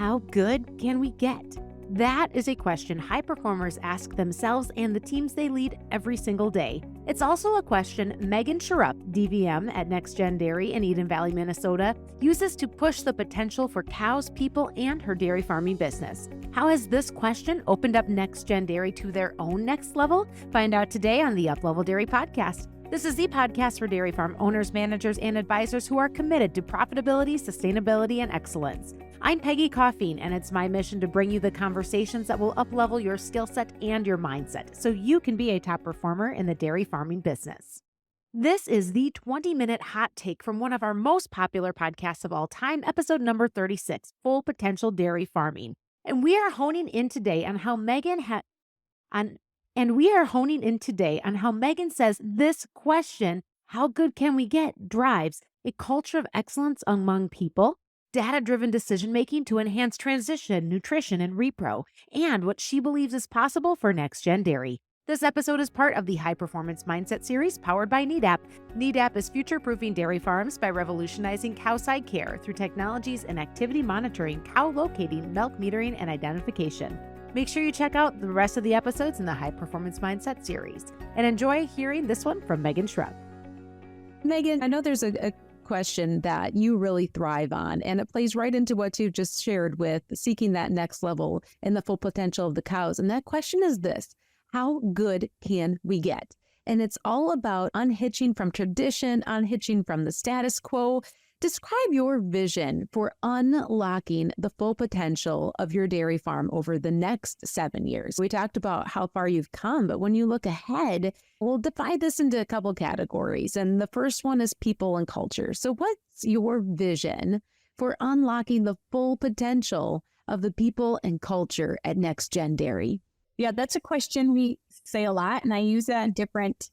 how good can we get? That is a question high performers ask themselves and the teams they lead every single day. It's also a question Megan Schrupp, DVM at NexGen Dairy in Eden Valley, Minnesota, uses to push the potential for cows, people, and her dairy farming business. How has this question opened up NexGen Dairy to their own next level? Find out today on the Uplevel Dairy Podcast. This is the podcast for dairy farm owners, managers, and advisors who are committed to profitability, sustainability, and excellence. I'm Peggy Coffeen, and it's my mission to bring you the conversations that will uplevel your skill set and your mindset so you can be a top performer in the dairy farming business. This is the 20-minute hot take from one of our most popular podcasts of all time, episode number 36, Full Potential Dairy Farming. And we are honing in today on how Megan says this question, how good can we get, drives a culture of excellence among people, data-driven decision-making to enhance transition, nutrition, and repro, and what she believes is possible for NexGen Dairy. This episode is part of the High Performance Mindset series powered by Nedap. Nedap is future-proofing dairy farms by revolutionizing cow-side care through technologies in activity monitoring, cow locating, milk metering, and identification. Make sure you check out the rest of the episodes in the High Performance Mindset series and enjoy hearing this one from Megan Schrupp. Megan, I know there's a question that you really thrive on, and it plays right into what you just shared with seeking that next level and the full potential of the cows. And that question is this: how good can we get? And it's all about unhitching from tradition, unhitching from the status quo. Describe your vision for unlocking the full potential of your dairy farm over the next 7 years. We talked about how far you've come, but when you look ahead, we'll divide this into a couple categories. And the first one is people and culture. So what's your vision for unlocking the full potential of the people and culture at NexGen Dairy? Yeah, that's a question we say a lot, and I use that in different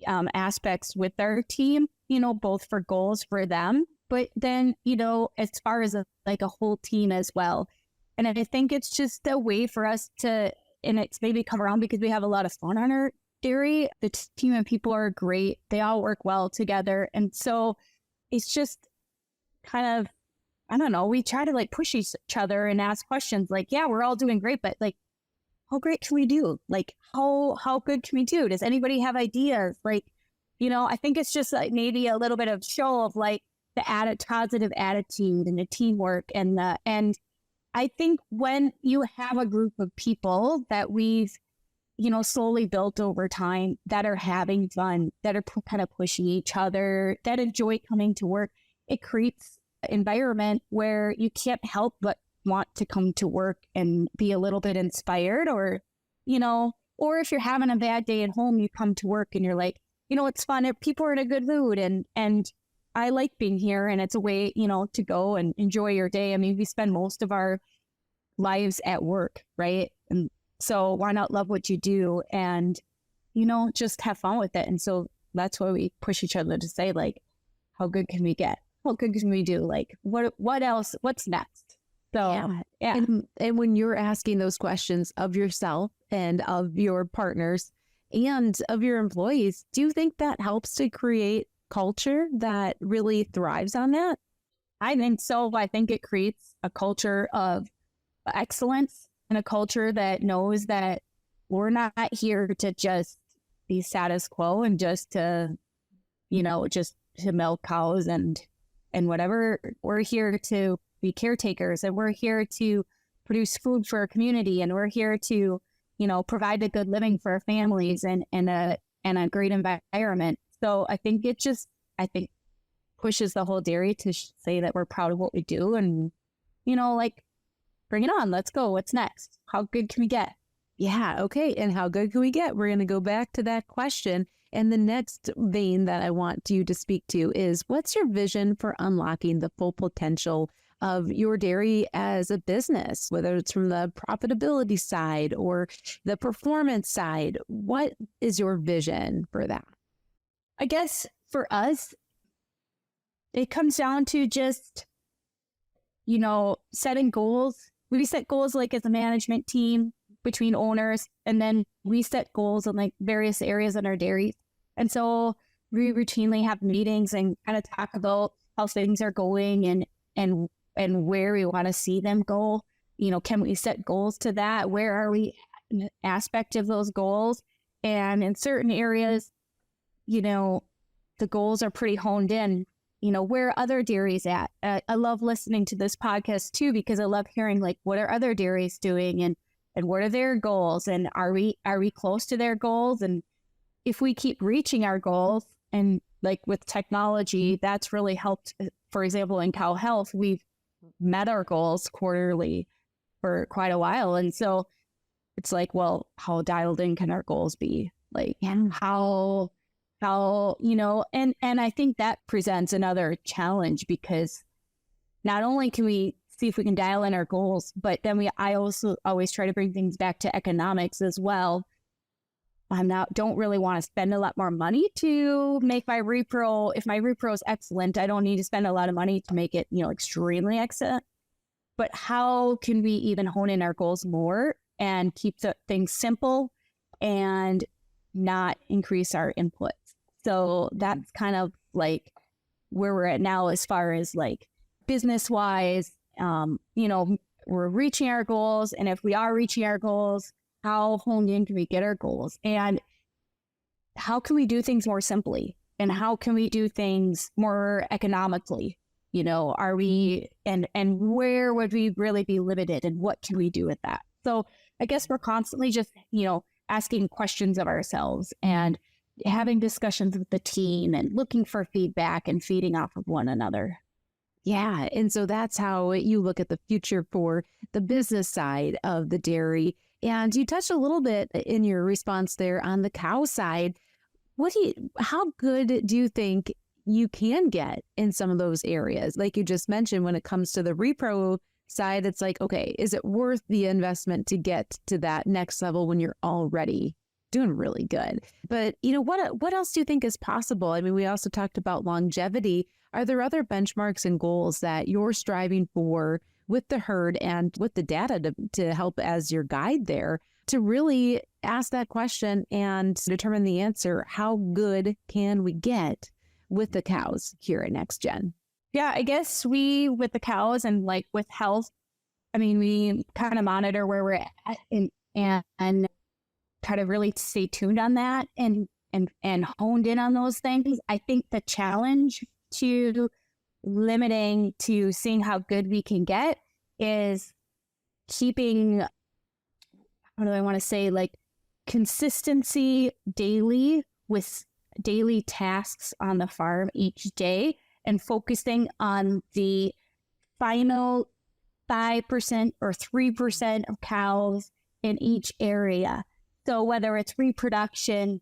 aspects with our team, both for goals for them, but then, as far as a whole team as well. And I think it's just a way for us to, and it's maybe come around because we have a lot of fun on our dairy. The team and people are great. They all work well together. And so it's just kind of, I don't know, we try to push each other and ask questions yeah, we're all doing great, but how great can we do? How good can we do? Does anybody have ideas? I think it's just maybe a little bit of show of the positive attitude and the teamwork and I think when you have a group of people that we've, slowly built over time that are having fun, that are kind of pushing each other, that enjoy coming to work, it creates an environment where you can't help but want to come to work and be a little bit inspired, or if you're having a bad day at home, you come to work and you're it's fun. People are in a good mood and I like being here, and it's a way, to go and enjoy your day. I mean, we spend most of our lives at work, right? And so why not love what you do and, just have fun with it? And so that's why we push each other to say how good can we get? How good can we do? What else? What's next? So, yeah. And when you're asking those questions of yourself and of your partners and of your employees, do you think that helps to create culture that really thrives on that? I think so. I think it creates a culture of excellence and a culture that knows that we're not here to just be status quo and just to milk cows and whatever. We're here to be caretakers, and we're here to produce food for our community, and we're here to provide a good living for our families and a great environment. So I think it pushes the whole dairy to say that we're proud of what we do, and bring it on, let's go, what's next, how good can we get? Yeah, okay. And how good can we get? We're going to go back to that question. And the next vein that I want you to speak to is, what's your vision for unlocking the full potential of your dairy as a business, whether it's from the profitability side or the performance side? What is your vision for that? I guess for us, it comes down to just, setting goals. We set goals as a management team between owners, and then we set goals in various areas in our dairy. And so we routinely have meetings and kind of talk about how things are going and and where we want to see them go. Can we set goals to that? Where are we in an aspect of those goals? And in certain areas, the goals are pretty honed in. Where are other dairies at? I love listening to this podcast too, because I love hearing like, what are other dairies doing and what are their goals? And are we close to their goals? And if we keep reaching our goals, and like with technology, that's really helped. For example, in cow health, we've met our goals quarterly for quite a while. And so it's like, well, how dialed in can our goals be? Like how, and I think that presents another challenge, because not only can we see if we can dial in our goals, but then I also always try to bring things back to economics as well. Don't really want to spend a lot more money to make my repro. If my repro is excellent, I don't need to spend a lot of money to make it, extremely excellent. But how can we even hone in our goals more and keep the things simple and not increase our inputs? So that's kind of like where we're at now as far as like business wise. We're reaching our goals, and if we are reaching our goals, how honed in can we get our goals, and how can we do things more simply, and how can we do things more economically? Are we, and where would we really be limited, and what can we do with that? So I guess we're constantly just, asking questions of ourselves and having discussions with the team and looking for feedback and feeding off of one another. Yeah. And so that's how you look at the future for the business side of the dairy. And you touched a little bit in your response there on the cow side. How good do you think you can get in some of those areas? Like you just mentioned, when it comes to the repro side, it's like, okay, is it worth the investment to get to that next level when you're already doing really good? But, what else do you think is possible? I mean, we also talked about longevity. Are there other benchmarks and goals that you're striving for with the herd and with the data to help as your guide there to really ask that question and determine the answer? How good can we get with the cows here at NexGen? Yeah, I guess with the cows and like with health, I mean, we kind of monitor where we're at and try to really stay tuned on that and honed in on those things. I think the challenge to limiting to seeing how good we can get is keeping, what do I want to say, like consistency daily with daily tasks on the farm each day, and focusing on the final 5% or 3% of cows in each area. So whether it's reproduction,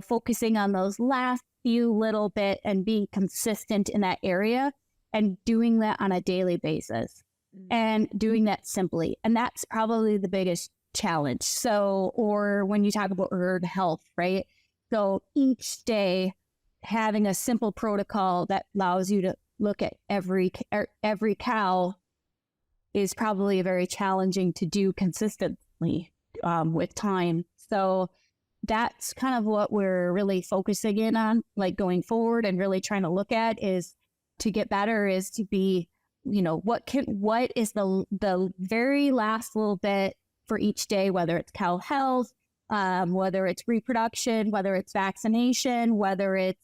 focusing on those last few little bit and being consistent in that area and doing that on a daily basis and doing that simply. And that's probably the biggest challenge. So, or when you talk about herd health, right? So each day having a simple protocol that allows you to look at every cow is probably very challenging to do consistently with time. So that's kind of what we're really focusing in on, like going forward and really trying to look at is to get better, is to be, what is the very last little bit for each day, whether it's cow health, whether it's reproduction, whether it's vaccination, whether it's,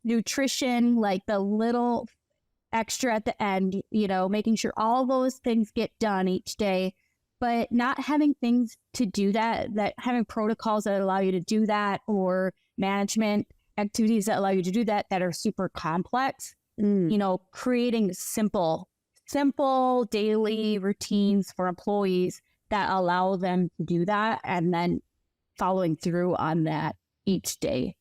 nutrition, like the little extra at the end, making sure all those things get done each day, but not having things to do that having protocols that allow you to do that, or management activities that allow you to do that are super complex. Creating simple daily routines for employees that allow them to do that, and then following through on that each day.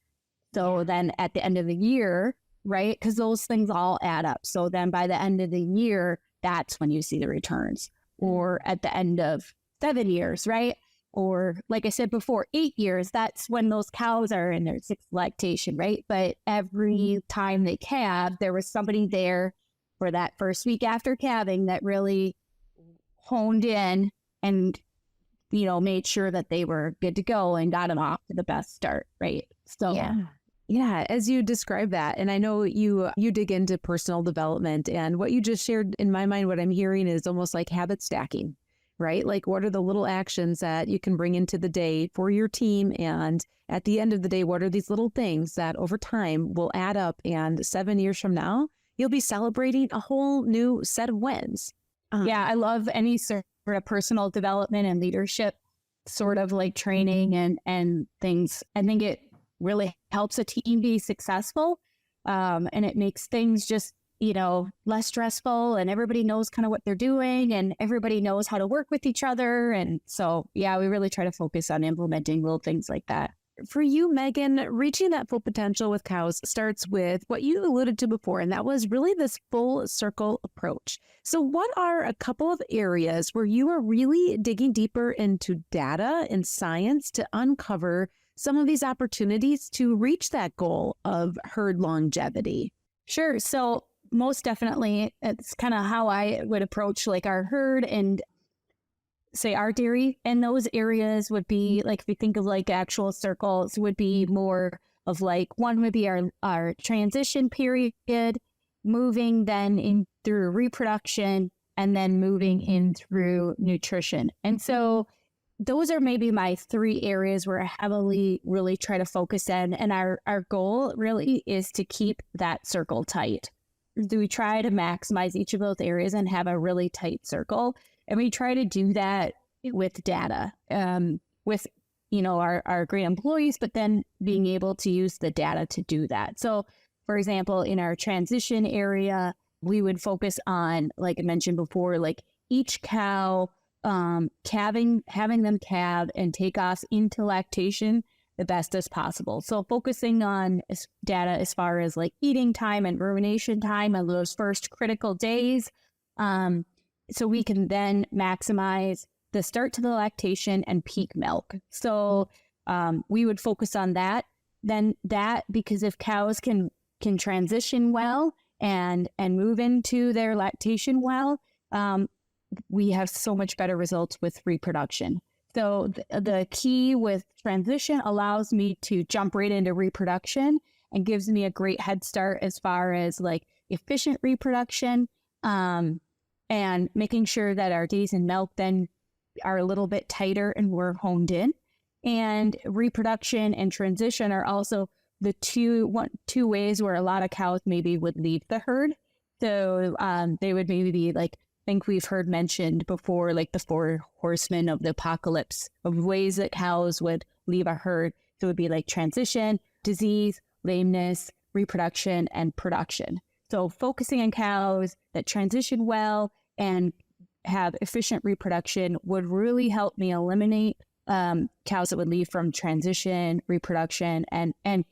So then at the end of the year, right? Because those things all add up. So then by the end of the year, that's when you see the returns. Or at the end of 7 years, right? Or like I said before, 8 years, that's when those cows are in their 6th lactation, right? But every time they calve, there was somebody there for that first week after calving that really honed in and, made sure that they were good to go and got them off to the best start, right? So yeah. Yeah, as you describe that, and I know you dig into personal development, and what you just shared in my mind, what I'm hearing is almost like habit stacking, right? Like what are the little actions that you can bring into the day for your team? And at the end of the day, what are these little things that over time will add up? And 7 years from now, you'll be celebrating a whole new set of wins. Yeah, I love any sort of personal development and leadership sort of like training and things. I think it really helps a team be successful. And it makes things just, less stressful, and everybody knows kind of what they're doing, and everybody knows how to work with each other. And so, yeah, we really try to focus on implementing little things like that. For you, Megan, reaching that full potential with cows starts with what you alluded to before, and that was really this full circle approach. So what are a couple of areas where you are really digging deeper into data and science to uncover some of these opportunities to reach that goal of herd longevity? Sure. So most definitely, it's kind of how I would approach like our herd and say our dairy. And those areas would be like, if we think of like actual circles, would be more of like, one would be our transition period, moving then in through reproduction, and then moving in through nutrition. And so those are maybe my 3 areas where I heavily really try to focus in. And our goal really is to keep that circle tight. Do we try to maximize each of those areas and have a really tight circle? And we try to do that with data, with, our great employees, but then being able to use the data to do that. So, for example, in our transition area, we would focus on, like I mentioned before, like each cow, having them calve and take off into lactation the best as possible. So focusing on data as far as like eating time and rumination time on those first critical days. So we can then maximize the start to the lactation and peak milk. So we would focus on that. Then that, because if cows can transition well and move into their lactation well, we have so much better results with reproduction. So the key with transition allows me to jump right into reproduction and gives me a great head start as far as like efficient reproduction, and making sure that our days in milk then are a little bit tighter and we're honed in. And reproduction and transition are also the two ways where a lot of cows maybe would leave the herd. So they would maybe be like, I think we've heard mentioned before, like the 4 horsemen of the apocalypse of ways that cows would leave a herd. So it would be like transition, disease, lameness, reproduction, and production. So focusing on cows that transition well and have efficient reproduction would really help me eliminate cows that would leave from transition, reproduction, and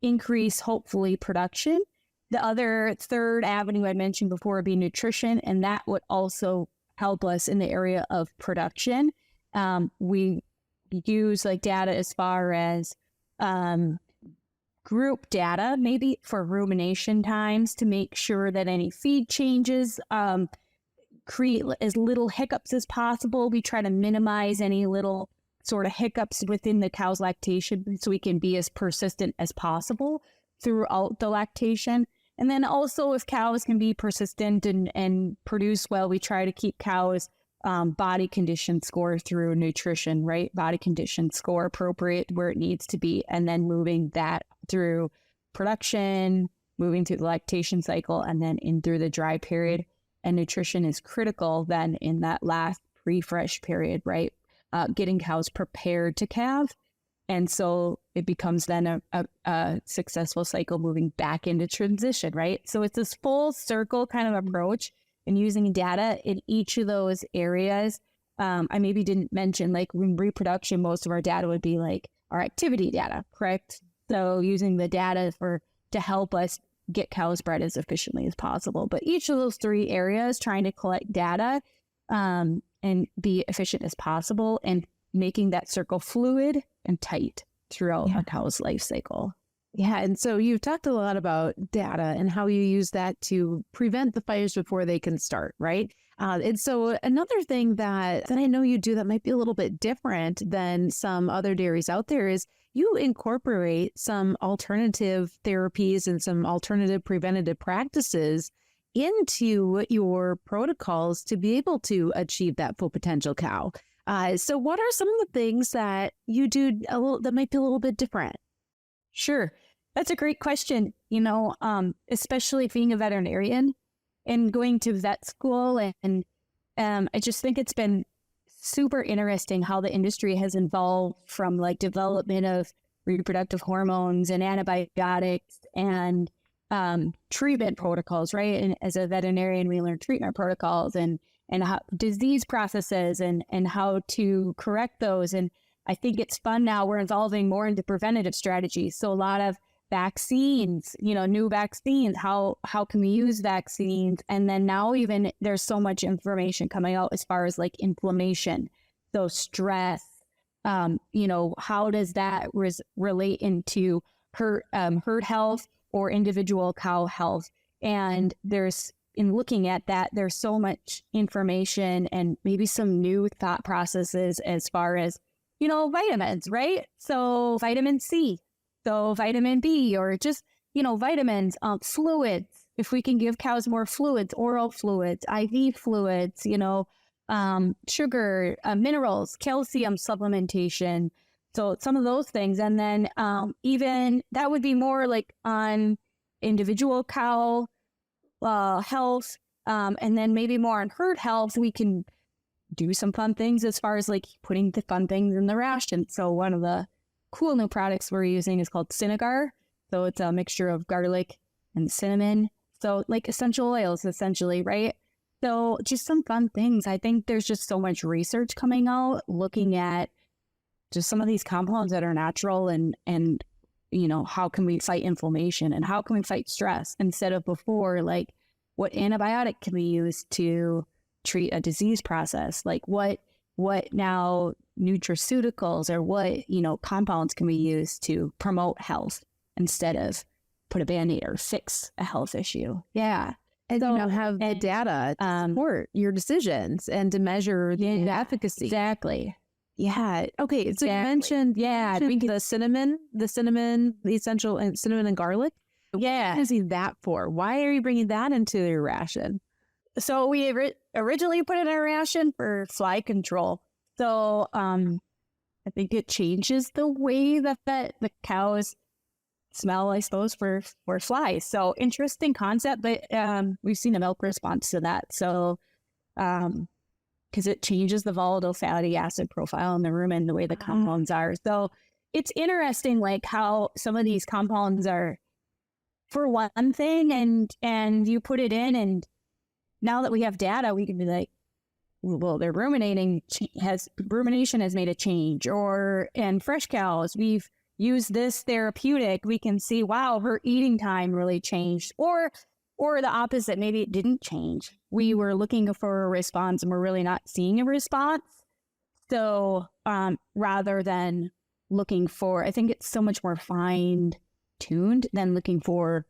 increase, hopefully, production. The other third avenue I mentioned before would be nutrition, and that would also help us in the area of production. We use like data as far as group data, maybe for rumination times, to make sure that any feed changes create as little hiccups as possible. We try to minimize any little sort of hiccups within the cow's lactation so we can be as persistent as possible throughout the lactation. And then also, if cows can be persistent and produce well, we try to keep cows' body condition score through nutrition, right? Body condition score appropriate where it needs to be, and then moving that through production, moving through the lactation cycle, and then in through the dry period. And nutrition is critical then in that last pre-fresh period, right? Getting cows prepared to calve. And so it becomes then a successful cycle moving back into transition, right? So it's this full circle kind of approach, and using data in each of those areas. I maybe didn't mention, like in reproduction, most of our data would be like our activity data, correct? So using the data to help us get cows bred as efficiently as possible. But each of those 3 areas, trying to collect data and be efficient as possible, and making that circle fluid and tight throughout a cow's life cycle. Yeah. And so you've talked a lot about data and how you use that to prevent the fires before they can start, right? And so another thing that I know you do that might be a little bit different than some other dairies out there is you incorporate some alternative therapies and some alternative preventative practices into your protocols to be able to achieve that full potential cow. So what are some of the things that you do that might be a little bit different? Sure. That's a great question. Especially being a veterinarian and going to vet school. And I just think it's been super interesting how the industry has evolved from like development of reproductive hormones and antibiotics and treatment protocols, right? And as a veterinarian, we learn treatment protocols and how disease processes and how to correct those. And I think it's fun now. We're evolving more into preventative strategies. So a lot of vaccines, new vaccines, how can we use vaccines? And then now even there's so much information coming out as far as like inflammation. So stress, how does that relate into herd health or individual cow health? And in looking at that, there's so much information and maybe some new thought processes as far as, vitamins, right? So vitamin C, so vitamin B, or just, vitamins, fluids. If we can give cows more fluids, oral fluids, IV fluids, sugar, minerals, calcium supplementation. So some of those things. And then even that would be more like on individual cow health. And then maybe more on herd health, we can do some fun things as far as like putting the fun things in the ration. So one of the cool new products we're using is called Cinegar. So it's a mixture of garlic and cinnamon. So like essential oils, essentially, right? So just some fun things. I think there's just so much research coming out looking at just some of these compounds that are natural and how can we fight inflammation and how can we fight stress instead of before, like what antibiotic can we use to treat a disease process? Like what now nutraceuticals or what, compounds can we use to promote health instead of put a Band-Aid or fix a health issue? Yeah. And have the data to support your decisions and to measure the efficacy. Exactly. Yeah. Okay. So you mentioned, the cinnamon, the essential and cinnamon and garlic. Yeah. What is that for? Why are you bringing that into your ration? So we originally put it in our ration for fly control. So I think it changes the way that the cows smell, I suppose, for flies. So interesting concept, but we've seen a milk response to that. So because it changes the volatile fatty acid profile in the rumen, the way the compounds are. So it's interesting, like how some of these compounds are for one thing, and you put it in, and now that we have data, we can be like, well, their rumination has made a change, and fresh cows, we've used this therapeutic, we can see, wow, her eating time really changed, or the opposite, maybe it didn't change. We were looking for a response and we're really not seeing a response. So rather than looking for, I think it's so much more fine-tuned than looking for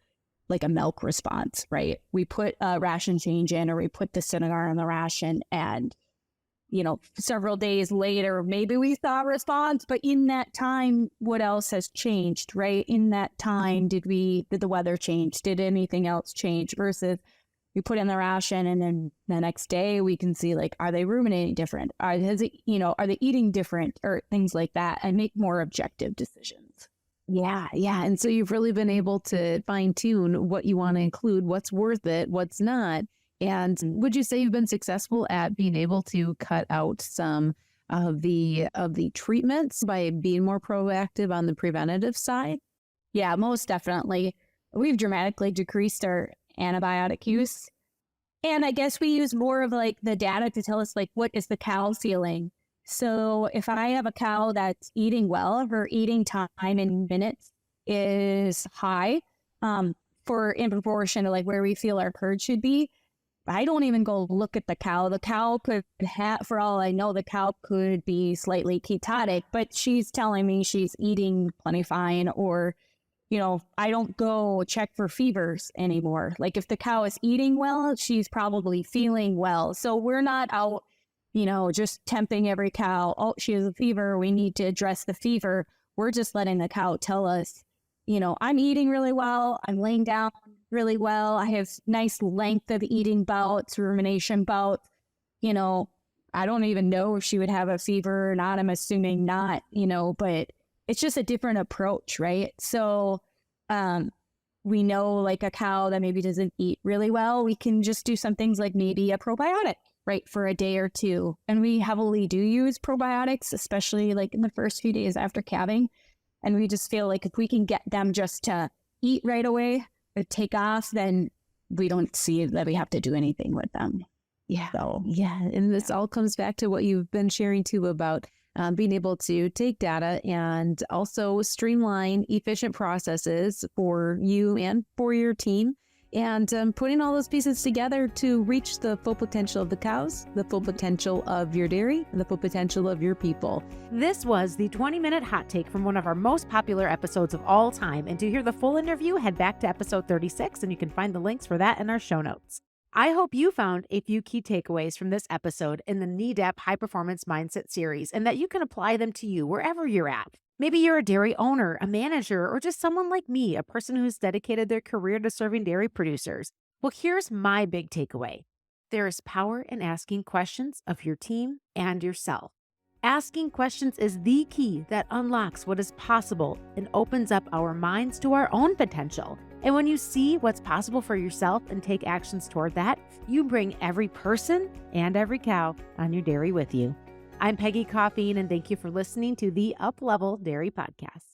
like a milk response, right? We put a ration change in, or we put the Cinegar in the ration, and several days later, maybe we saw a response, but in that time, what else has changed, right? In that time, did the weather change? Did anything else change? Versus we put in the ration, and then the next day we can see, like, are they ruminating different? Are they eating different, or things like that, and make more objective decisions. Yeah. And so you've really been able to fine tune what you want to include, what's worth it, what's not. And would you say you've been successful at being able to cut out some of the treatments by being more proactive on the preventative side? Yeah, most definitely. We've dramatically decreased our antibiotic use. And I guess we use more of like the data to tell us, like, what is the cow feeling? So if I have a cow that's eating well, her eating time in minutes is high in proportion to like where we feel our herd should be. I don't even go look at the cow. The cow could have, for all I know, the cow could be slightly ketotic, but she's telling me she's eating plenty fine. Or, I don't go check for fevers anymore. Like if the cow is eating well, she's probably feeling well. So we're not out, just temping every cow. Oh, she has a fever, we need to address the fever. we're just letting the cow tell us, I'm eating really well. I'm laying down really well. I have nice length of eating bouts, rumination bouts. I don't even know if she would have a fever or not. I'm assuming not, but it's just a different approach, right? So we know like a cow that maybe doesn't eat really well, we can just do some things like maybe a probiotic, right, for a day or two. And we heavily do use probiotics, especially like in the first few days after calving. And we just feel like if we can get them just to eat right away or take off, then we don't see that we have to do anything with them. Yeah. So, yeah. And this all comes back to what you've been sharing too about being able to take data and also streamline efficient processes for you and for your team, and putting all those pieces together to reach the full potential of the cows, the full potential of your dairy, and the full potential of your people. This was the 20-minute hot take from one of our most popular episodes of all time. And to hear the full interview, head back to episode 36, and you can find the links for that in our show notes. I hope you found a few key takeaways from this episode in the Nedap High Performance Mindset series, and that you can apply them to you wherever you're at. Maybe you're a dairy owner, a manager, or just someone like me, a person who's dedicated their career to serving dairy producers. Well, here's my big takeaway. There is power in asking questions of your team and yourself. Asking questions is the key that unlocks what is possible and opens up our minds to our own potential. And when you see what's possible for yourself and take actions toward that, you bring every person and every cow on your dairy with you. I'm Peggy Coffeen, and thank you for listening to the Up Level Dairy Podcast.